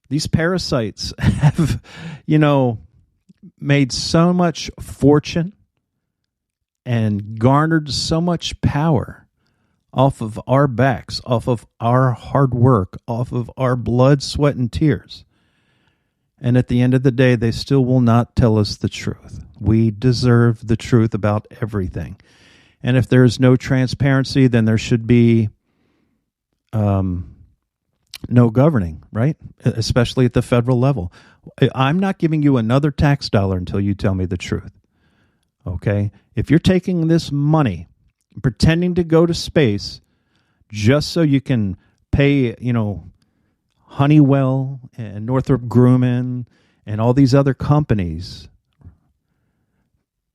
These parasites have, made so much fortune and garnered so much power off of our backs, off of our hard work, off of our blood, sweat, and tears. And at the end of the day, they still will not tell us the truth. We deserve the truth about everything. And if there is no transparency, then there should be no governing, right? Especially at the federal level. I'm not giving you another tax dollar until you tell me the truth. Okay? If you're taking this money, pretending to go to space just so you can pay, Honeywell and Northrop Grumman and all these other companies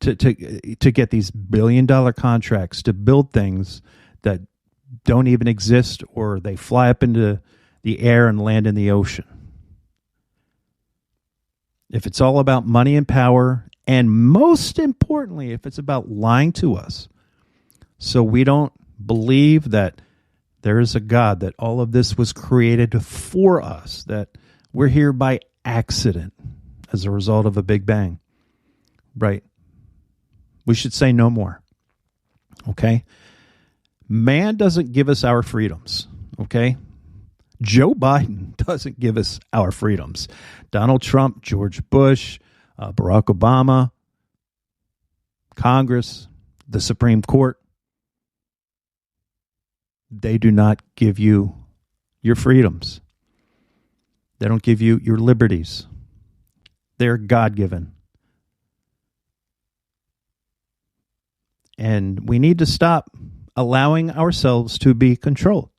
to get these billion-dollar contracts to build things that don't even exist, or they fly up into the air and land in the ocean. If it's all about money and power, and most importantly, if it's about lying to us, so we don't believe that there is a God, that all of this was created for us, that we're here by accident as a result of a Big Bang. Right. We should say no more. Okay. Man doesn't give us our freedoms. Okay. Joe Biden doesn't give us our freedoms. Donald Trump, George Bush, Barack Obama, Congress, the Supreme Court, they do not give you your freedoms. They don't give you your liberties. They're God-given. And we need to stop allowing ourselves to be controlled.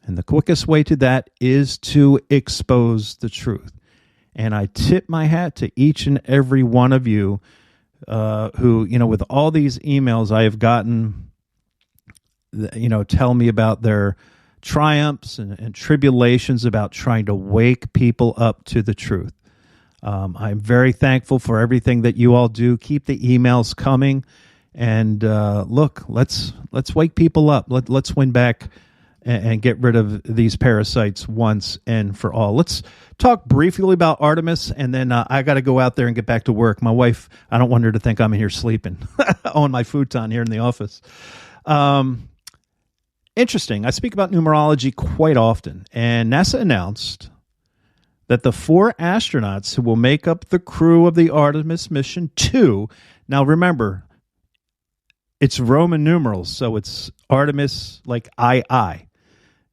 And the quickest way to that is to expose the truth. And I tip my hat to each and every one of you who, with all these emails I have gotten, tell me about their triumphs and tribulations about trying to wake people up to the truth. I'm very thankful for everything that you all do. Keep the emails coming. And look, let's wake people up. Let's win back and get rid of these parasites once and for all. Let's talk briefly about Artemis, and then I got to go out there and get back to work. My wife, I don't want her to think I'm here sleeping on my futon here in the office. Interesting. I speak about numerology quite often, and NASA announced that the 4 astronauts who will make up the crew of the Artemis mission 2, now remember, it's Roman numerals, so it's Artemis like II.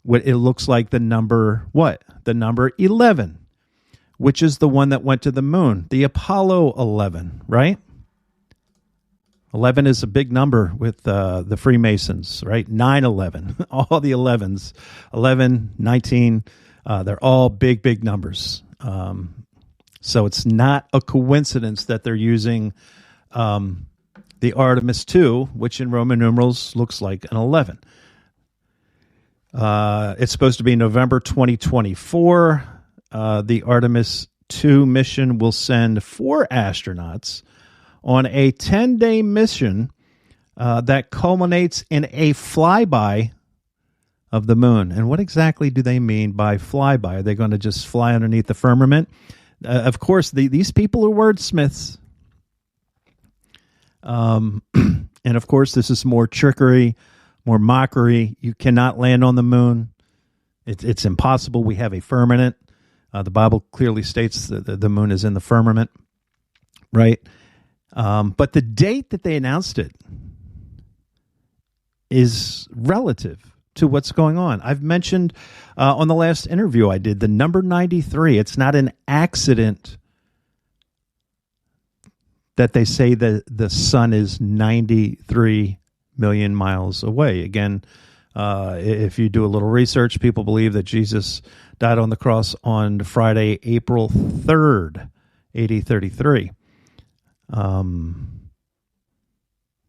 What it looks like the number, what? The number 11, which is the one that went to the moon, the Apollo 11, right? 11 is a big number with the Freemasons, right? 9/11, all the 11s, 11, 19, they're all big, big numbers. So it's not a coincidence that they're using the Artemis 2, which in Roman numerals looks like an 11. It's supposed to be November 2024. The Artemis 2 mission will send 4 astronauts on a 10-day mission that culminates in a flyby of the moon. And what exactly do they mean by flyby? Are they going to just fly underneath the firmament? Of course, these people are wordsmiths. And of course, this is more trickery, more mockery. You cannot land on the moon. It's impossible. We have a firmament. The Bible clearly states that the moon is in the firmament, right? But the date that they announced it is relative to what's going on. I've mentioned on the last interview I did the number 93. It's not an accident that they say that the sun is 93 million miles away. Again, if you do a little research, people believe that Jesus died on the cross on Friday, April 3rd, AD 33.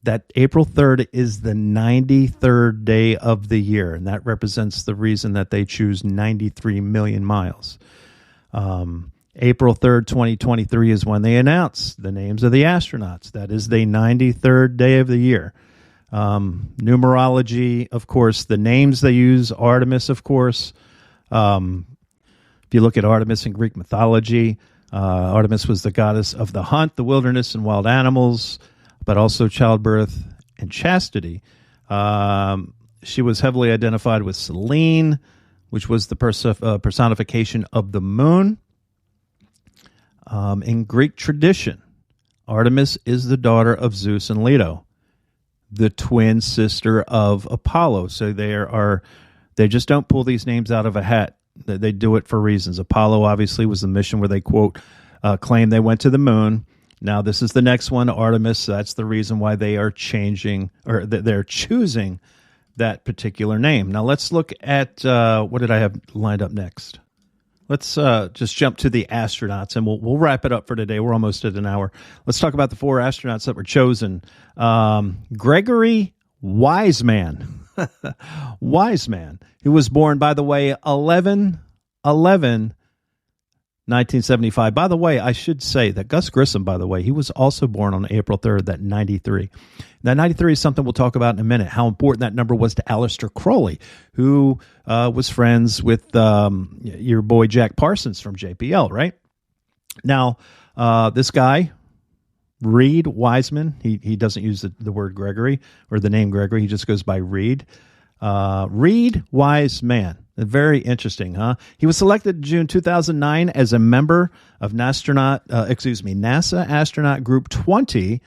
That April 3rd is the 93rd day of the year, and that represents the reason that they choose 93 million miles. April 3rd, 2023 is when they announce the names of the astronauts. That is the 93rd day of the year. Numerology, of course, the names they use, Artemis, of course. If you look at Artemis in Greek mythology, Artemis was the goddess of the hunt, the wilderness, and wild animals, but also childbirth and chastity. She was heavily identified with Selene, which was the personification of the moon. In Greek tradition, Artemis is the daughter of Zeus and Leto, the twin sister of Apollo. So they just don't pull these names out of a hat. They do it for reasons. Apollo obviously was the mission where they quote claim they went to the moon. Now this is the next one, Artemis. That's the reason why they are changing, or they're choosing that particular name. Now let's look at what did I have lined up next? Let's just jump to the astronauts, and we'll wrap it up for today. We're almost at an hour. Let's talk about the 4 astronauts that were chosen. Gregory Wiseman. Wiseman, who was born, by the way, 11/11/19 1975. By the way, I should say that Gus Grissom, by the way, he was also born on April 3rd, that 93. That 93 is something we'll talk about in a minute, how important that number was to Aleister Crowley, who was friends with your boy Jack Parsons from JPL, right? Now, this guy, Reed Wiseman, he doesn't use the word Gregory or the name Gregory. He just goes by Reed. Reed Wiseman. Very interesting, huh? He was selected in June 2009 as a member of NASA Astronaut Group 20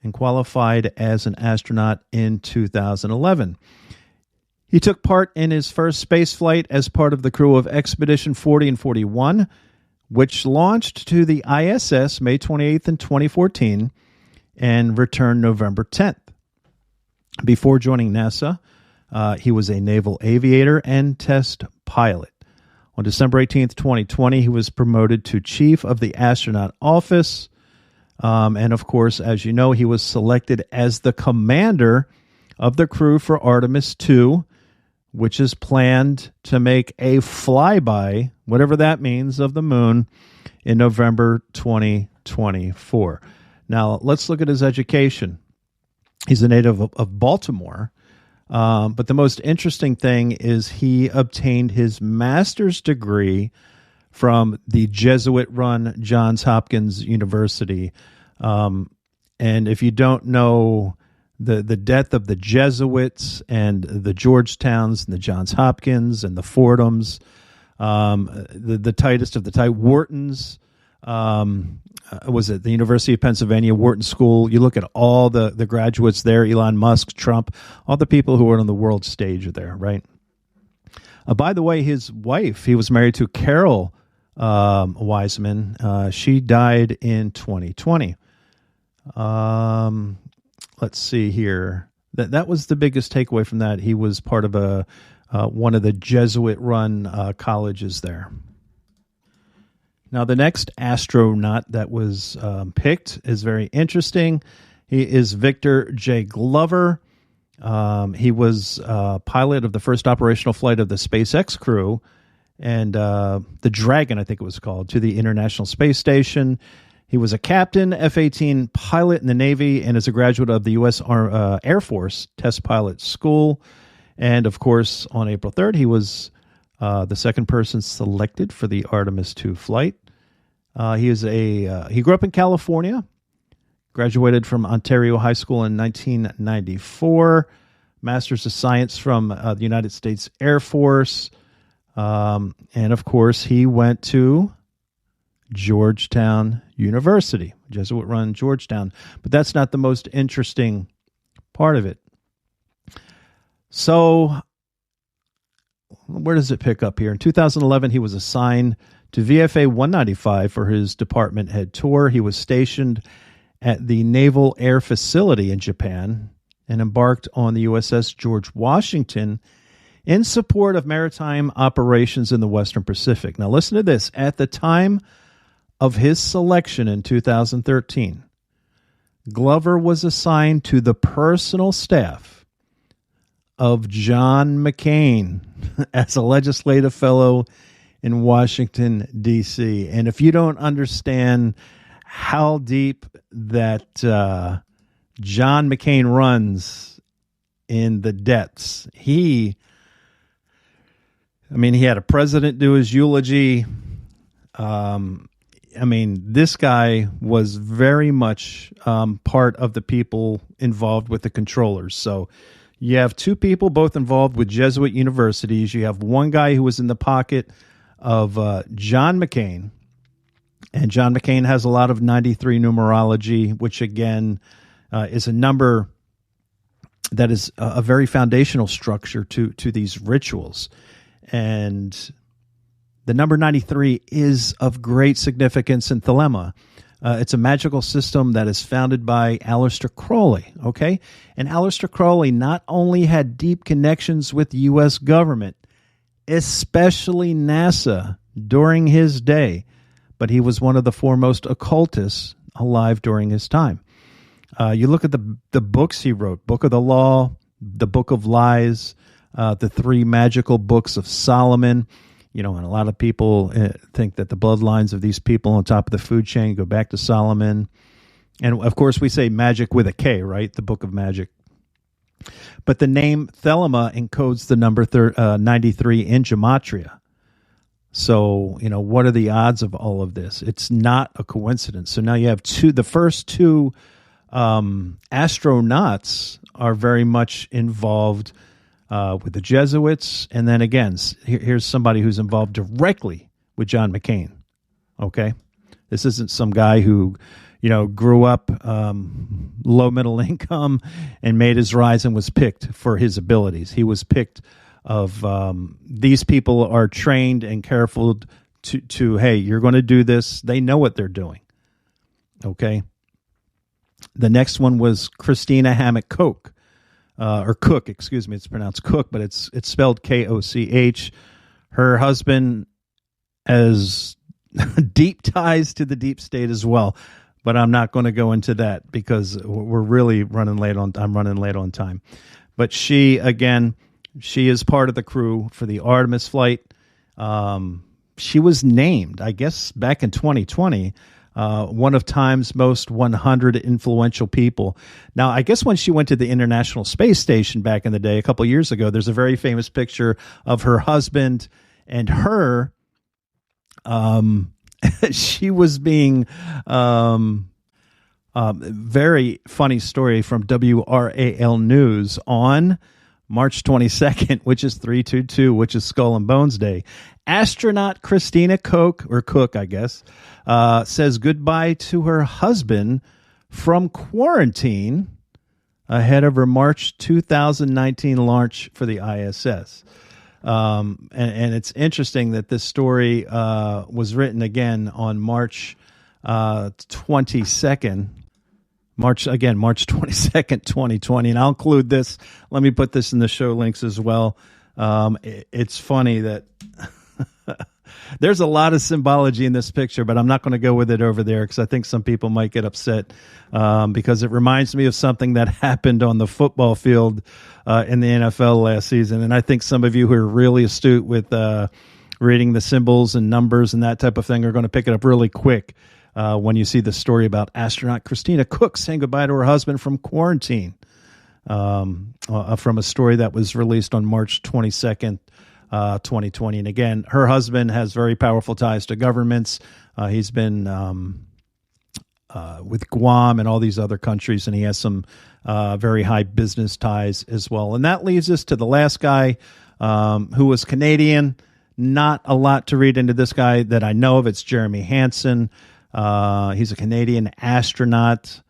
and qualified as an astronaut in 2011. He took part in his first space flight as part of the crew of Expedition 40 and 41, which launched to the ISS May 28th in 2014 and returned November 10th. Before joining NASA, he was a naval aviator and test pilot. On December 18th, 2020, he was promoted to Chief of the Astronaut Office. And of course, as you know, he was selected as the commander of the crew for Artemis 2, which is planned to make a flyby, whatever that means, of the moon in November 2024. Now, let's look at his education. He's a native of Baltimore. But the most interesting thing is he obtained his master's degree from the Jesuit-run Johns Hopkins University. And if you don't know the death of the Jesuits and the Georgetowns and the Johns Hopkins and the Fordhams, the tightest of the tight, Wharton's, was it the University of Pennsylvania, Wharton School? You look at all the graduates there, Elon Musk, Trump, all the people who are on the world stage are there, right? By the way, his wife, he was married to Carol Wiseman. She died in 2020. Let's see here. That was the biggest takeaway from that. He was part of one of the Jesuit-run colleges there. Now, the next astronaut that was picked is very interesting. He is Victor J. Glover. He was pilot of the first operational flight of the SpaceX crew and the Dragon, I think it was called, to the International Space Station. He was a captain, F-18 pilot in the Navy, and is a graduate of the U.S. Air Force Test Pilot School. And, of course, on April 3rd, he was the second person selected for the Artemis 2 flight. He grew up in California, graduated from Ontario High School in 1994, Master's of Science from the United States Air Force, and of course he went to Georgetown University, Jesuit-run Georgetown. But that's not the most interesting part of it. So, where does it pick up here? In 2011, he was assigned to VFA 195 for his department head tour. He was stationed at the Naval Air Facility in Japan and embarked on the USS George Washington in support of maritime operations in the Western Pacific. Now listen to this. At the time of his selection in 2013, Glover was assigned to the personal staff of John McCain as a legislative fellow in Washington, D.C. And if you don't understand how deep that John McCain runs in the depths, he had a president do his eulogy. This guy was very much part of the people involved with the controllers. So you have two people both involved with Jesuit universities. You have one guy who was in the pocket of John McCain, and John McCain has a lot of 93 numerology, which again is a number that is a very foundational structure to these rituals. And the number 93 is of great significance in Thelema. It's a magical system that is founded by Aleister Crowley, okay? And Aleister Crowley not only had deep connections with the U.S. government, especially NASA during his day, but he was one of the foremost occultists alive during his time. You look at the books he wrote, Book of the Law, the Book of Lies, the three magical books of Solomon. And a lot of people think that the bloodlines of these people on top of the food chain go back to Solomon. And, of course, we say magic with a K, right? The Book of Magic. But the name Thelema encodes the number 93 in Gematria. So, what are the odds of all of this? It's not a coincidence. So now you have the first two astronauts are very much involved with the Jesuits. And then again, here's somebody who's involved directly with John McCain. Okay? This isn't some guy who, grew up low middle income and made his rise and was picked for his abilities. He was picked of these people are trained and careful to hey, you're going to do this. They know what they're doing. Okay. The next one was Christina Hammock Koch, or Cook, excuse me. It's pronounced Cook, but it's spelled Koch. Her husband has deep ties to the deep state as well, but I'm not going to go into that because we're really I'm running late on time. But she is part of the crew for the Artemis flight. She was named, I guess, back in 2020, one of Time's most 100 influential people. Now, I guess when she went to the International Space Station back in the day, a couple years ago, there's a very famous picture of her husband and her. She was being very funny story from WRAL News on March 22nd, which is 322, which is Skull and Bones Day. Astronaut Christina Koch, or Cook, I guess, says goodbye to her husband from quarantine ahead of her March 2019 launch for the ISS. And it's interesting that this story was written again on March 22nd. March 22nd, 2020. And I'll include this. Let me put this in the show links as well. It's funny that there's a lot of symbology in this picture, but I'm not going to go with it over there because I think some people might get upset because it reminds me of something that happened on the football field in the NFL last season. And I think some of you who are really astute with reading the symbols and numbers and that type of thing are going to pick it up really quick. When you see the story about astronaut Christina Koch saying goodbye to her husband from quarantine, from a story that was released on March 22nd, 2020. And again, her husband has very powerful ties to governments. He's been with Guam and all these other countries, and he has some very high business ties as well. And that leads us to the last guy who was Canadian. Not a lot to read into this guy that I know of. It's Jeremy Hansen. He's a Canadian astronaut.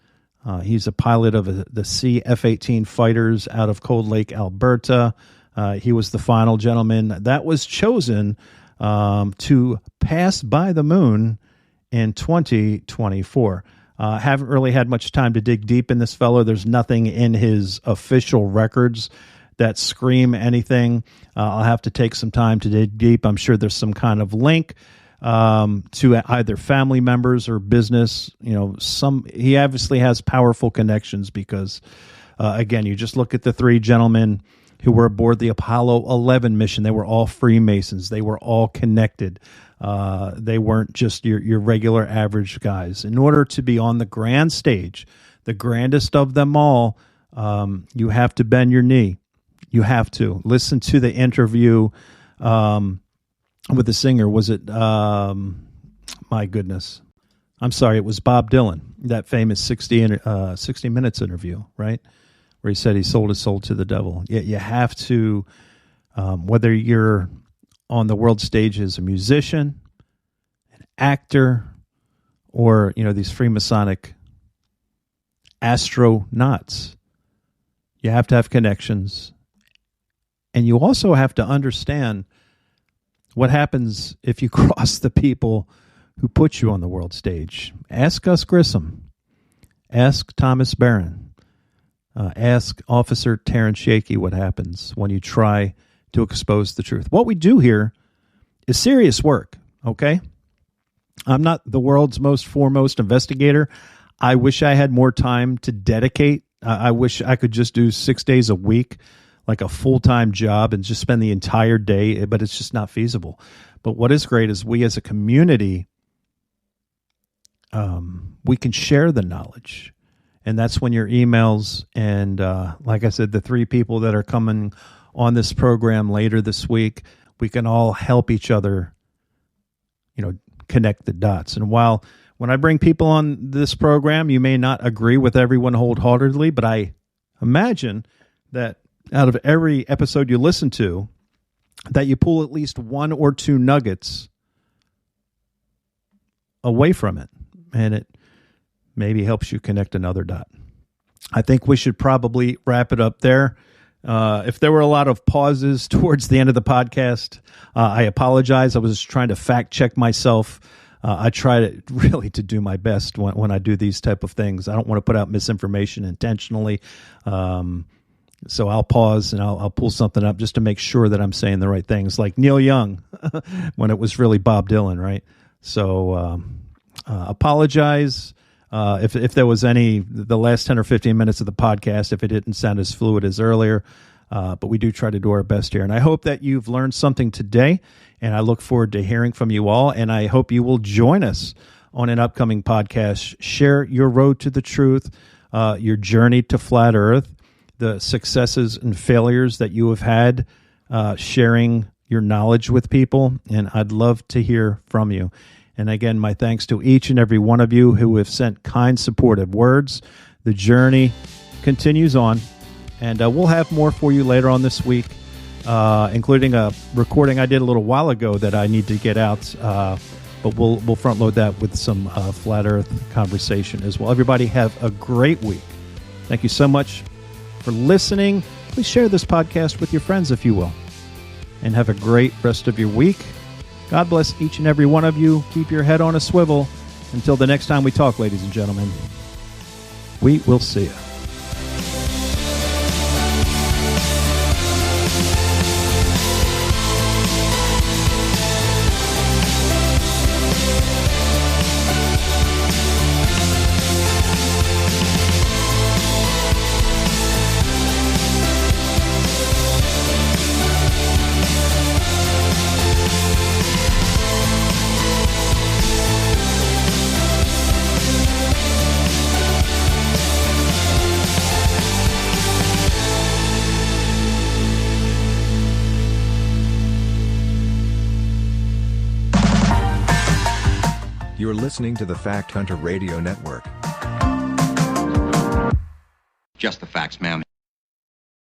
He's a pilot of the C-F-18 fighters out of Cold Lake, Alberta. He was the final gentleman that was chosen to pass by the moon in 2024. Haven't really had much time to dig deep in this fellow. There's nothing in his official records that scream anything. I'll have to take some time to dig deep. I'm sure there's some kind of link to either family members or business. He obviously has powerful connections because, again, you just look at the three gentlemen who were aboard the Apollo 11 mission. They were all Freemasons. They were all connected. They weren't just your regular average guys. In order to be on the grand stage, the grandest of them all, you have to bend your knee. You have to listen to the interview with the singer. Was it, my goodness, I'm sorry, it was Bob Dylan, that famous 60 Minutes interview, right? Where he said he sold his soul to the devil. You have to, whether you're on the world stage as a musician, an actor, or, these Freemasonic astronauts, you have to have connections. And you also have to understand what happens if you cross the people who put you on the world stage. Ask Gus Grissom. Ask Thomas Barron. Ask Officer Terrence Shaky what happens when you try to expose the truth. What we do here is serious work, okay? I'm not the world's most foremost investigator. I wish I had more time to dedicate. I wish I could just do 6 days a week like a full-time job and just spend the entire day, but it's just not feasible. But what is great is we as a community, we can share the knowledge. And that's when your emails and, like I said, the 3 people that are coming on this program later this week, we can all help each other, connect the dots. And while when I bring people on this program, you may not agree with everyone wholeheartedly, but I imagine that out of every episode you listen to, that you pull at least 1 or 2 nuggets away from it. And it maybe helps you connect another dot. I think we should probably wrap it up there. If there were a lot of pauses towards the end of the podcast, I apologize. I was trying to fact check myself. I try to do my best when I do these type of things. I don't want to put out misinformation intentionally. So I'll pause and I'll pull something up just to make sure that I'm saying the right things, like Neil Young when it was really Bob Dylan, right? So apologize if there was the last 10 or 15 minutes of the podcast, if it didn't sound as fluid as earlier. But we do try to do our best here. And I hope that you've learned something today, and I look forward to hearing from you all. And I hope you will join us on an upcoming podcast. Share your road to the truth, your journey to flat Earth, the successes and failures that you have had, sharing your knowledge with people. And I'd love to hear from you. And again, my thanks to each and every one of you who have sent kind, supportive words. The journey continues on. And we'll have more for you later on this week, including a recording I did a little while ago that I need to get out. But we'll front load that with some flat Earth conversation as well. Everybody have a great week. Thank you so much for listening. Please share this podcast with your friends, if you will. And have a great rest of your week. God bless each and every one of you. Keep your head on a swivel. Until the next time we talk, ladies and gentlemen, we will see you. You're listening to the Fact Hunter Radio Network. Just the facts, ma'am.